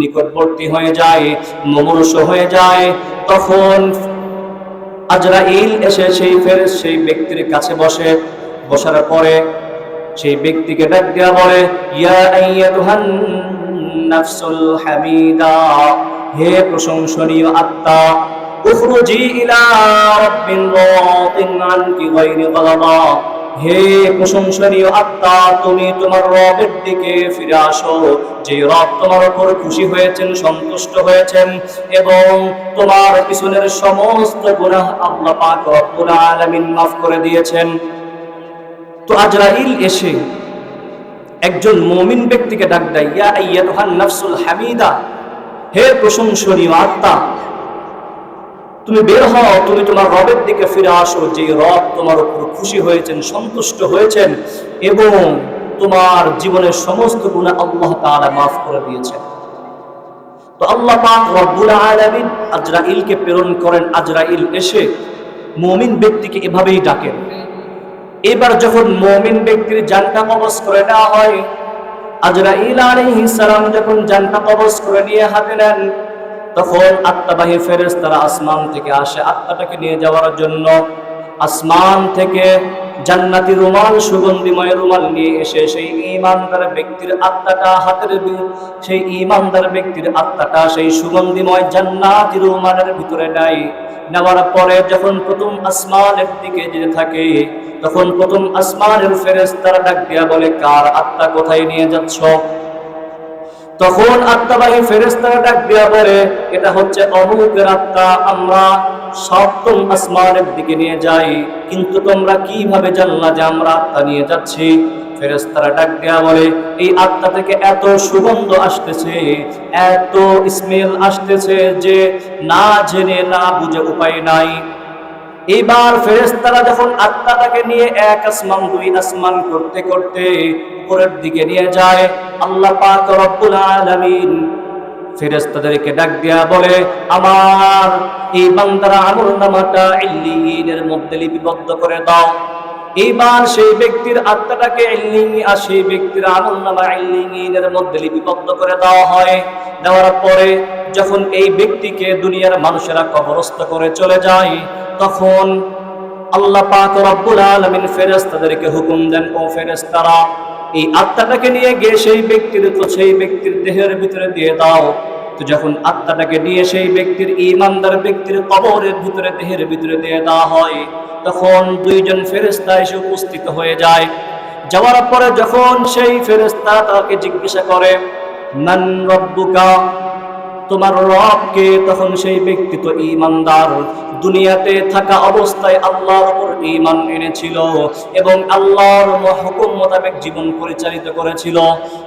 নিকটবর্তী হয়ে যায়, মুমূর্ষ হয়ে যায়, তখন আজরাইল এসে সেই ব্যক্তির কাছে বসে। বসার পরে সেই ব্যক্তিকে ডাক দেয়া বলে, ইয়া আইয়াতুহান নাফসুল হামিদা, হে প্রশংসনীয় আত্মা, উখরুজি ইলা রাব্বিন রাদিন আনকি গায়রি গালাবা, হে প্রশংসনীয় আত্মা, তুমি তোমার রবের দিকে ফিরে আসো, যে রব তোমার উপর খুশি হয়েছেন, সন্তুষ্ট হয়েছেন এবং তোমার পিছনের সমস্ত গুনাহ আল্লাহ পাক রব্বুল আলামিন মাফ করে দিয়েছেন। তো আজরাইল এসে একজন মুমিন ব্যক্তিকে ডাক দেয়, ইয়া আইয়াতুহান নাফসুল হামিদা, হে প্রশংসনীয় আত্মা, তুমি বের হও, তুমি তোমার রবের দিকে ফিরে আসো, যে রব তোমার উপর খুশি হয়েছেন, সন্তুষ্ট হয়েছেন এবং তোমার জীবনের সমস্ত গুনাহ আল্লাহ তাআলা মাফ করে দিয়েছেন। তো আল্লাহ পাক রব্বুল আলামিন আজরাইলকে প্রেরণ করেন। আজরাইল এসে মুমিন ব্যক্তিকে এভাবেই ডাকেন। এবার যখন মুমিন ব্যক্তির জানটা কবজ করে নেওয়া হয়, আজরাইল আলাইহিস সালাম যখন জানটা কবজ করে নিয়ে হাতে নেন, তখন আত্মাবাহী ফেরেশতারা আসমান থেকে আসে আত্মাটাকে নিয়ে যাওয়ার জন্য। আসমান থেকে জান্নাতি রুমাল, সুগন্ধিময় রুমাল নিয়ে এসে সেই ঈমানদার ব্যক্তির আত্মাটা সেই ঈমানদার ব্যক্তির আত্মাটা সেই সুগন্ধিময় জান্নাতি রুমালের ভিতরে নেয়। নেওয়ার পরে যখন প্রথম আসমানের দিকে যেতে থাকে, তখন প্রথম আসমানের ফেরেশতারা ডাক দিয়া বলে, কার আত্মা কোথায় নিয়ে যাচ্ছ? তখন আত্মাবাহী ফেরেশতারা ডাক দিয়া বলে, এটা হচ্ছে অমুকের আত্মা, আমরা সপ্তম আসমানের দিকে নিয়ে যাই, কিন্তু তোমরা কিভাবে জানলা যে আমরা আত্মা নিয়ে যাচ্ছি? ফেরেশতারা ডাক দিয়া বলে, এই আত্মা থেকে এত সুগন্ধ আসতেছে, এত স্মেল আসতেছে যে না জেনে না বুঝে উপায় নাই। এবার ফেরেশতারা যখন আত্মাটাকে নিয়ে এক আসমান দুই আসমান করতে করতে উপরের দিকে নিয়ে যায়, আল্লাহ পাক রব্বুল আলামিন ফেরেশতাদেরকে ডাক দিয়া বলে, আমার এই বান্দার আমলনামাটা ইল্লিয়িনের মধ্যে লিপিবদ্ধ করে দাও। এইবার সেই ব্যক্তির আত্মাটাকে সেই ব্যক্তির আমলনামা ইল্লিয়িনের মধ্যে লিপিবদ্ধ করে দেওয়া হয়। দেওয়ার পরে যখন এই ব্যক্তিকে দুনিয়ার মানুষেরা কবরস্থ করে চলে যায়, তখন আল্লাহ পাক রব্বুল আলামিন ফেরেশতাদেরকে হুকুম দেন, ও ফেরেশতারা, এই আত্মাটাকে নিয়ে গিয়ে সেই ব্যক্তির দেহের ভিতরে দিয়ে দাও। তো যখন আত্মাটাকে নিয়ে সেই ব্যক্তির ঈমানদার ব্যক্তির কবরের ভিতরে দেহের ভিতরে দিয়ে দেওয়া হয়, তখন দুইজন ফেরেশতা এসে উপস্থিত হয়ে যায়। যাওয়ার পরে যখন সেই ফেরেশতা তাকে জিজ্ঞাসা করে, মান রব্বুকা, তোমার রব কে? তখন সেই ব্যক্তি তো ঈমানদার, দুনিয়াতে থাকা অবস্থায় আল্লাহর উপর ঈমান এনেছিল এবং আল্লাহর হুকুম মোতাবেক জীবন পরিচালিত করেছিল।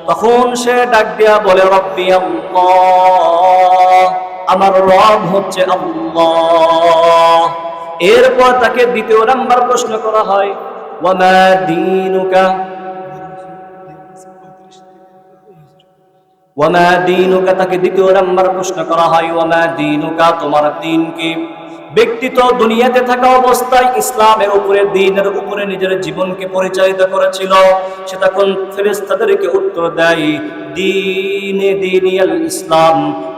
তখন সে ডাক দিয়া বলে, রব্বি আল্লাহ, আমার রব হচ্ছে আল্লাহ। এরপর তাকে দ্বিতীয় নাম্বার প্রশ্ন করা হয়, ওয়ামা দীনুকা, ওয়ামা দীনুকা, তাকে দ্বিতীয় নাম্বার প্রশ্ন করা হয়, ওয়ামা দীনুকা, তোমার দ্বীন কি? ব্যক্তি তো দুনিয়াতে থাকা অবস্থায় ইসলামের উপরে, দ্বীনের উপরে নিজের জীবনকে পরিচালিত করেছিল। সে তখন ফেরেশতাদেরকে উত্তর দেয়, দীনিয়াল ইসলাম,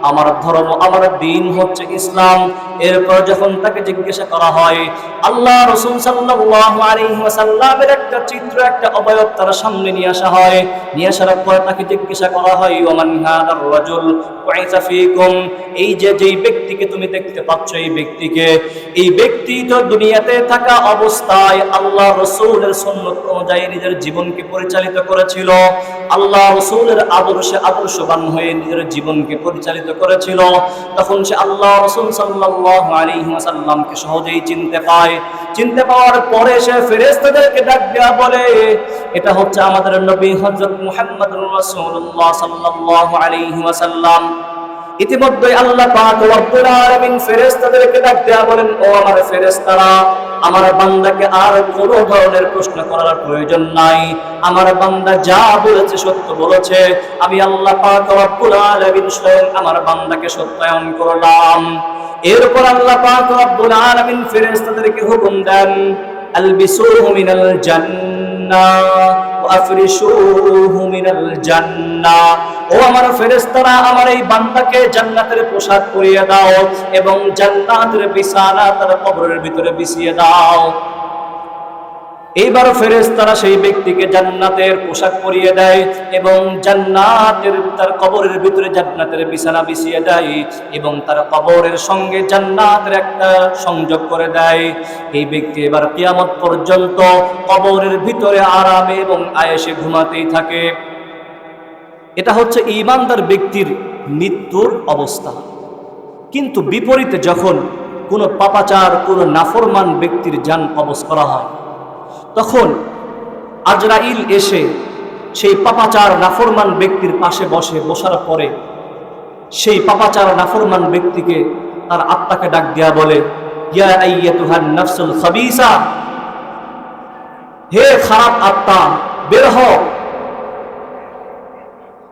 আমার ধর্ম, আমার দ্বীন হচ্ছে ইসলাম। এরপর যখন তাকে জিজ্ঞাসা করা হয়, আল্লাহ রাসূল সাল্লাল্লাহু আলাইহি ওয়াসাল্লামের একটা চিত্র, একটা অবয়ব তার সামনে নিয়ে আসা হয়। নিয়ে আসার পর তাকে জিজ্ঞাসা করা হয়, ওমান হাদার রাজুল বুইসা ফীকুম, এই যেই ব্যক্তিকে তুমি দেখতে পাচ্ছ, এই ব্যক্তি তো দুনিয়াতে থাকা অবস্থায় আল্লাহ রাসূলের সুন্নাত অনুযায়ী নিজের জীবনকে পরিচালিত করেছিল, আল্লাহ রাসূলের আদর্শে আদর্শবান হয়ে নিজের জীবনকে পরিচালিত করেছিল। তখন সে আল্লাহ রাসূল সাল্লাল্লাহু আলাইহি ওয়াসাল্লামকে সহজেই চিনতে পায়। চিনতে পাওয়ার পরে সে ফেরেশতাদেরকে ডাক দেয়া বলে, এটা হচ্ছে আমাদের নবী হযরত মুহাম্মদুর রাসূলুল্লাহ সাল্লাল্লাহু আলাইহি ওয়াসাল্লাম। ইতিমধ্যে আল্লাহ পাক রব্বুল আলামিন ফেরেশতাদেরকে ডাক দেয়া বলেন, ও আমার ফেরেশতারা, আমার বান্দাকে আর কোনো ধরনের প্রশ্ন করার প্রয়োজন নাই। আমার বান্দা যা বলেছে সত্য বলেছে, আমি আল্লাহ পাক রব্বুল আলামিন স্বয়ং আমার বান্দাকে সত্যায়ন করলাম। এরপর আল্লাহ পাক রব্বুল আলামিন ফেরেশতাদেরকে হুকুম দেন, আলবিসুহু মিনাল জান্নাহ আফরিশুহু মিনাল জান্নাহ, ও আমার ফেরেশতারা আমার এই বান্দাকে জান্নাতের পোশাক পরিয়ে দাও এবং জান্নাতের বিছানা তার কবরের ভিতরে বিছিয়ে দাও। এইবার ফেরেশতারা সেই ব্যক্তিকে জান্নাতের পোশাক পরিয়ে দেয় এবং জান্নাতের তার কবরের ভিতরে জান্নাতের বিছানা বিছিয়ে দেয় এবং তার কবরের সঙ্গে জান্নাতের একটা সংযোগ করে দেয়। এই ব্যক্তি এবার কিয়ামত পর্যন্ত কবরের ভিতরে আরামে এবং আয়েশে ঘুমাতেই থাকে। এটা হচ্ছে ঈমানদার ব্যক্তির মৃত্যুর অবস্থা। কিন্তু বিপরীতে যখন কোনো পাপাচার, কোনো নাফরমান ব্যক্তির জান কবজ করা হয়, তখন আজরাইল এসে সেই পাপাচার নাফরমান ব্যক্তির পাশে বসার পরে সেই পাপাচার নাফরমান ব্যক্তিকে তার আত্মাকে ডাক দেয়া বলে, ইয়া আইয়াতুহান নাফসুল খাবিসা, হে খারাপ আত্মা বের হও।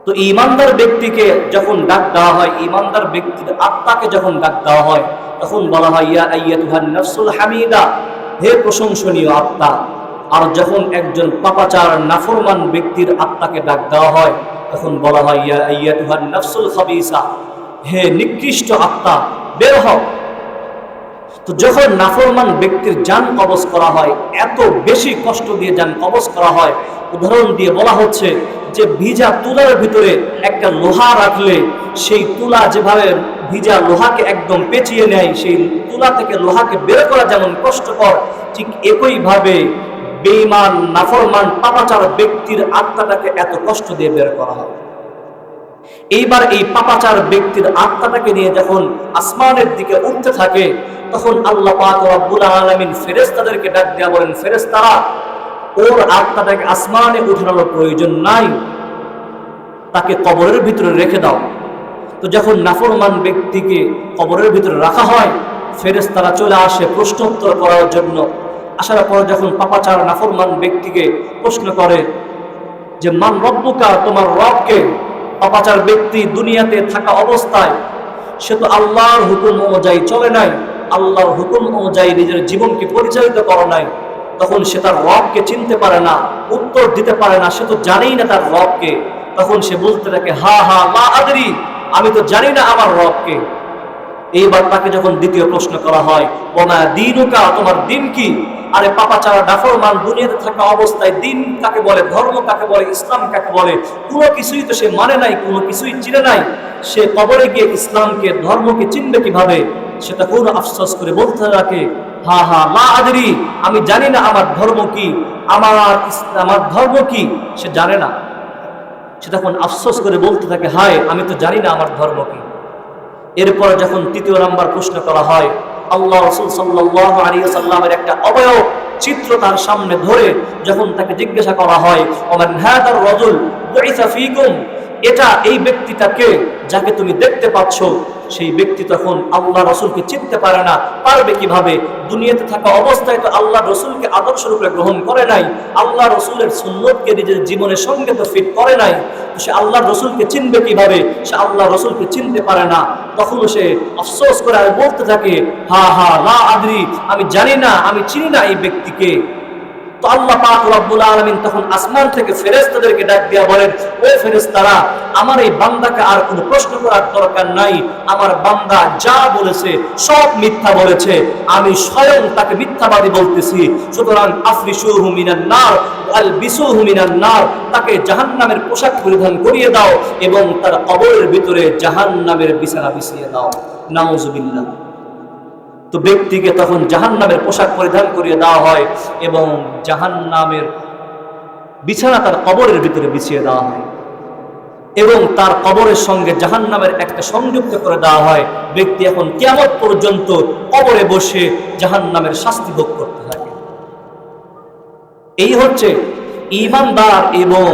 তো ঈমানদার ব্যক্তিকে যখন ডাক দেওয়া হয়, ঈমানদার ব্যক্তির আত্মাকে যখন ডাক দেওয়া হয়, তখন বলা হয় ইয়া আইয়াতুহান নাফসুল হামিদা, হে প্রশংসনীয় আত্মা। আর যখন একজন পাপাচার নাফরমান ব্যক্তির আত্মাকে ডাক দেওয়া হয়, তখন বলা হয় ইয়া আইয়াতুহান নাফসুল খাবিসা, হে নিকৃষ্ট আত্মা বের হও। তো যখন নাফরমান ব্যক্তির জান কবজ করা হয়, এত বেশি কষ্ট দিয়ে জান কবজ করা হয়, উদাহরণ দিয়ে বলা হচ্ছে যে ভিজা তুলার ভিতরে একটা লোহা রাখলে সেই তুলা যেভাবে ভিজা লোহাকে একদম পেঁচিয়ে নেয়, সেই তুলা থেকে লোহাকে বের করা যেমন কষ্টকর, ঠিক একইভাবে বেঈমান নাফরমান পাপাচার ব্যক্তির আত্মাটাকে এত কষ্ট দিয়ে বের করা হয়। এইবার এই পাপাচার ব্যক্তির আত্মাটাকে নিয়ে যখন আসমানের দিকে উঠতে থাকে, তখন আল্লাহ পাক রব্বুল আলামিন ফেরেশতাদেরকে ডাক দেয়া বলেন, ফেরেশতারা ওর আত্মাটাকে আসমানে উঠানোর প্রয়োজন নাই, তাকে কবরের ভিতরে রেখে দাও। তো যখন নাফরমান ব্যক্তিকে কবরের ভিতরে রাখা হয়, ফেরেশতারা চলে আসে প্রশ্নোত্তর করার জন্য। আসার পর যখন পাপাচার নাফরমান ব্যক্তিকে প্রশ্ন করে যে মান রব্বুকা, তোমার রবকে? পাপাচার ব্যক্তি দুনিয়াতে থাকা অবস্থায় সে তো আল্লাহর হুকুম অনুযায়ী চলে নাই, আল্লাহর হুকুম অনুযায়ী নিজের জীবনকে পরিচালিত করে নাই। তখন সে তার রবকে চিনতে পারে না, উত্তর দিতে পারে না, সে তো জানেই না তার রবকে। তখন সে বলতে থাকে হা হা লা আদরি, আমি তো জানি না আমার রবকে। এইবার তাকে যখন দ্বিতীয় প্রশ্ন করা হয়, ওমা দীনুকা, তোমার দিন কি? আরে পাপাচার নাফরমান দুনিয়াতে থাকা অবস্থায় দিন কাকে বলে, ধর্ম কাকে বলে, ইসলাম কাকে বলে, কোনো কিছুই তো সে মানে নাই, কোনো কিছুই চিনে নাই। সে কবরে গিয়ে ইসলামকে, ধর্মকে চিনবে কিভাবে? সে তখন আফসোস করে বলতে থাকে হা হা লা আদরি, আমি জানি না আমার ধর্ম কি, আমার ধর্ম কি সে জানে না। সে তখন আফসোস করে বলতে থাকে হায়, আমি তো জানি না আমার ধর্ম কি। এরপর যখন তৃতীয় নাম্বার প্রশ্ন করা হয়, আল্লাহ রাসূল সাল্লাল্লাহু আলাইহি ওয়াসাল্লামের একটা অবয়ব চিত্র তার সামনে ধরে যখন তাকে জিজ্ঞাসা করা হয়, ওমান হাদার রাজুল বুইসা ফীকুম, এটা এই ব্যক্তিটাকে যাকে তুমি দেখতে পাচ্ছ, সেই ব্যক্তি তখন আল্লাহ রাসূলকে চিনতে পারে না। পারবে কিভাবে? দুনিয়াতে থাকা অবস্থায় তো আল্লাহ রাসূলকে আদর্শ রূপে গ্রহণ করে নাই, আল্লাহ রাসূলের সুন্নতকে নিজের জীবনের সঙ্গে তো ফিট করে নাই। তো সে আল্লাহ রাসূলকে চিনবে কিভাবে? সে আল্লাহ রাসূলকে চিনতে পারে না। তখন সে আফসোস করে আর বলতে থাকে হা হা লা আদরি, আমি জানি না, আমি চিনি না এই ব্যক্তিকে। তো আল্লাহ পাক রব্বুল আলামিন তখন আসমান থেকে ফেরেশতাদেরকে ডাক দিয়া বলেন, ও ফেরেশতারা, আমার এই বান্দাকে আর কোনো প্রশ্ন করার দরকার নাই। আমার বান্দা যা বলেছে সব মিথ্যা বলেছে, আমি স্বয়ং তাকে মিথ্যাবাদী বলতেছি। সুতরাং আফরিশুহু মিনান নার আলবিসুহু মিনান নার, তাকে জাহান্নামের পোশাক পরিধান করিয়ে দাও এবং তার কবরের ভিতরে জাহান্নামের বিছানা বিছিয়ে দাও। নাউজুবিল্লাহ। তো ব্যক্তিকে তখন জাহান্নামের পোশাক পরিধান করিয়ে দেওয়া হয় এবং জাহান্নামের বিছানা তার কবরের ভিতরে বিছিয়ে দেওয়া হয় এবং তার কবরের সঙ্গে জাহান্নামের একটা সংযুক্ত করে দেওয়া হয়। ব্যক্তি এখন কিয়ামত পর্যন্ত কবরে বসে জাহান্নামের শাস্তি ভোগ করতে থাকে। এই হচ্ছে ঈমানদার এবং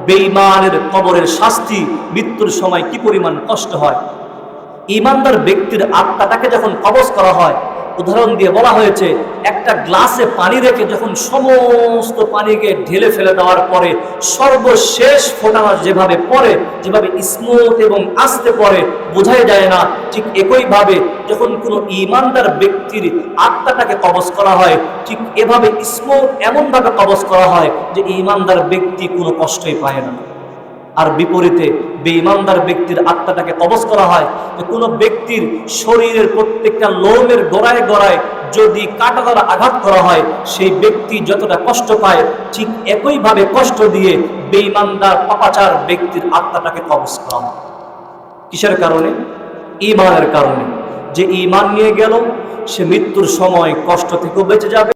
বেঈমানের কবরের শাস্তি, মৃত্যুর সময় কি পরিমাণ কষ্ট হয়। ঈমানদার ব্যক্তির আত্মাটাকে যখন কবজ করা হয়, উদাহরণ দিয়ে বলা হয়েছে, একটা গ্লাসে পানি রেখে যখন সমস্ত পানিকে ঢেলে ফেলে দেওয়ার পরে সর্বশেষ ফোঁটা যেভাবে পড়ে, যেভাবে স্মুথ এবং আস্তে পড়ে, বোঝাই যায় না, ঠিক একইভাবে যখন কোনো ঈমানদার ব্যক্তির আত্মাটাকে কবজ করা হয়, ঠিক এভাবে স্মুথ এমনভাবে কবজ করা হয় যে ঈমানদার ব্যক্তি কোনো কষ্টই পায় না। আর বিপরীতে বেঈমানদার ব্যক্তির আত্মাটাকে কবজ করা হয় যে কোনো ব্যক্তির শরীরের প্রত্যেকটা লোমের গোড়ায় গোড়ায় যদি কাঁটা দ্বারা আঘাত করা হয়, সেই ব্যক্তি যতটা কষ্ট পায়, ঠিক একইভাবে কষ্ট দিয়ে বেঈমানদার পাপাচার ব্যক্তির আত্মাটাকে কবজ করা হয়। কিসের কারণে? ঈমানের কারণে। যে ঈমান নিয়ে গেল, সে মৃত্যুর সময় কষ্ট থেকেও বেঁচে যাবে।